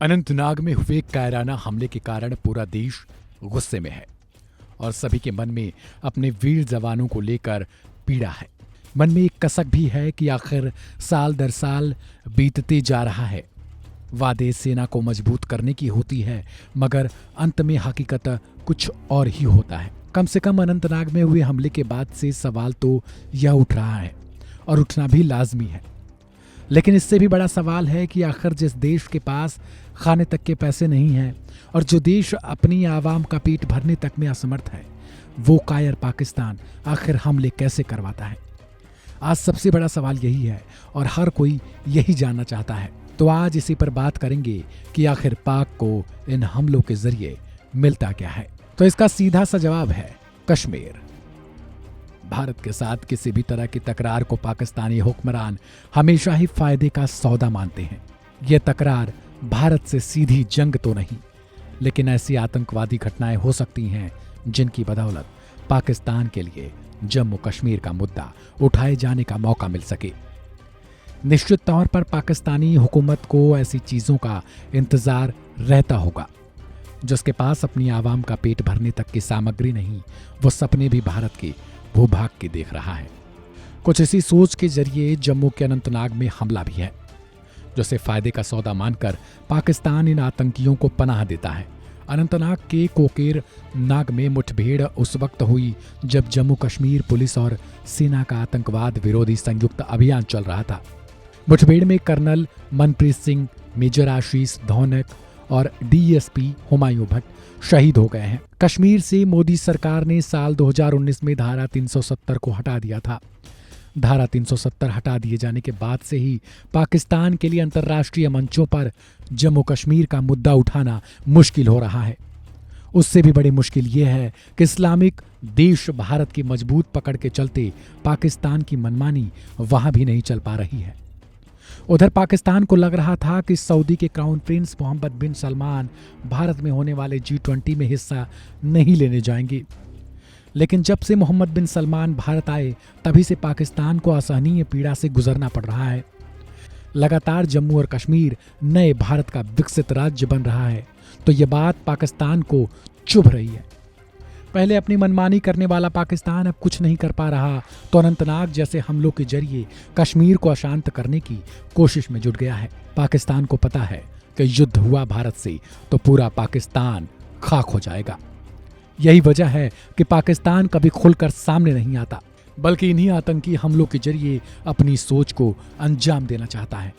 अनंतनाग में हुए कायराना हमले के कारण पूरा देश गुस्से में है और सभी के मन में अपने वीर जवानों को लेकर पीड़ा है। मन में एक कसक भी है कि आखिर साल दर साल बीतते जा रहा है। वादे सेना को मजबूत करने की होती है, मगर अंत में हकीकत कुछ और ही होता है। कम से कम अनंतनाग में हुए हमले के बाद से सवाल तो यह उठ रहा है और उठना भी लाजमी है। लेकिन इससे भी बड़ा सवाल है कि आखिर जिस देश के पास खाने तक के पैसे नहीं हैं और जो देश अपनी आवाम का पेट भरने तक में असमर्थ है, वो कायर पाकिस्तान आखिर हमले कैसे करवाता है। आज सबसे बड़ा सवाल यही है और हर कोई यही जानना चाहता है। तो आज इसी पर बात करेंगे कि आखिर पाक को इन हमलों के जरिए मिलता क्या है। तो इसका सीधा सा जवाब है कश्मीर। भारत के साथ किसी भी तरह की तकरार को पाकिस्तानी हुक्मरान हमेशा ही फायदे का सौदा मानते हैं। यह तकरार भारत से सीधी जंग तो नहीं, लेकिन ऐसी आतंकवादी घटनाएं हो सकती हैं जिनकी बदौलत पाकिस्तान के लिए जम्मू कश्मीर का मुद्दा उठाए जाने का मौका मिल सके। निश्चित तौर पर पाकिस्तानी हुकूमत को ऐसी चीजों का इंतजार रहता होगा। जिसके पास अपनी आवाम का पेट भरने तक की सामग्री नहीं, वो सपने भी भारत के भूभाग के देख रहा है। कुछ इसी सोच के जरिए जम्मू के अनंतनाग में हमला भी है, जिसे फायदे का सौदा मानकर पाकिस्तान इन आतंकियों को पनाह देता है। अनंतनाग के कोकेर नाग में मुठभेड़ उस वक्त हुई जब जम्मू कश्मीर पुलिस और सेना का आतंकवाद विरोधी संयुक्त अभियान चल रहा था। मुठभेड़ में कर्नल मनप्रीत सिंह, मेजर आशीष धौनक और डीएसपी हुमायूं भट्ट शहीद हो गए हैं। कश्मीर से मोदी सरकार ने साल 2019 में धारा 370 को हटा दिया था। धारा 370 हटा दिए जाने के बाद से ही पाकिस्तान के लिए अंतर्राष्ट्रीय मंचों पर जम्मू कश्मीर का मुद्दा उठाना मुश्किल हो रहा है। उससे भी बड़ी मुश्किल यह है कि इस्लामिक देश भारत की मजबूत पकड़ के चलते पाकिस्तान की मनमानी वहां भी नहीं चल पा रही है। उधर पाकिस्तान को लग रहा था कि सऊदी के क्राउन प्रिंस मोहम्मद बिन सलमान भारत में होने वाले G20 में हिस्सा नहीं लेने जाएंगे, लेकिन जब से मोहम्मद बिन सलमान भारत आए तभी से पाकिस्तान को असहनीय पीड़ा से गुजरना पड़ रहा है। लगातार जम्मू और कश्मीर नए भारत का विकसित राज्य बन रहा है, तो यह बात पाकिस्तान को चुभ रही है। पहले अपनी मनमानी करने वाला पाकिस्तान अब कुछ नहीं कर पा रहा, तो अनंतनाग जैसे हमलों के जरिए कश्मीर को अशांत करने की कोशिश में जुट गया है। पाकिस्तान को पता है कि युद्ध हुआ भारत से तो पूरा पाकिस्तान खाक हो जाएगा। यही वजह है कि पाकिस्तान कभी खुलकर सामने नहीं आता, बल्कि इन्हीं आतंकी हमलों के जरिए अपनी सोच को अंजाम देना चाहता है।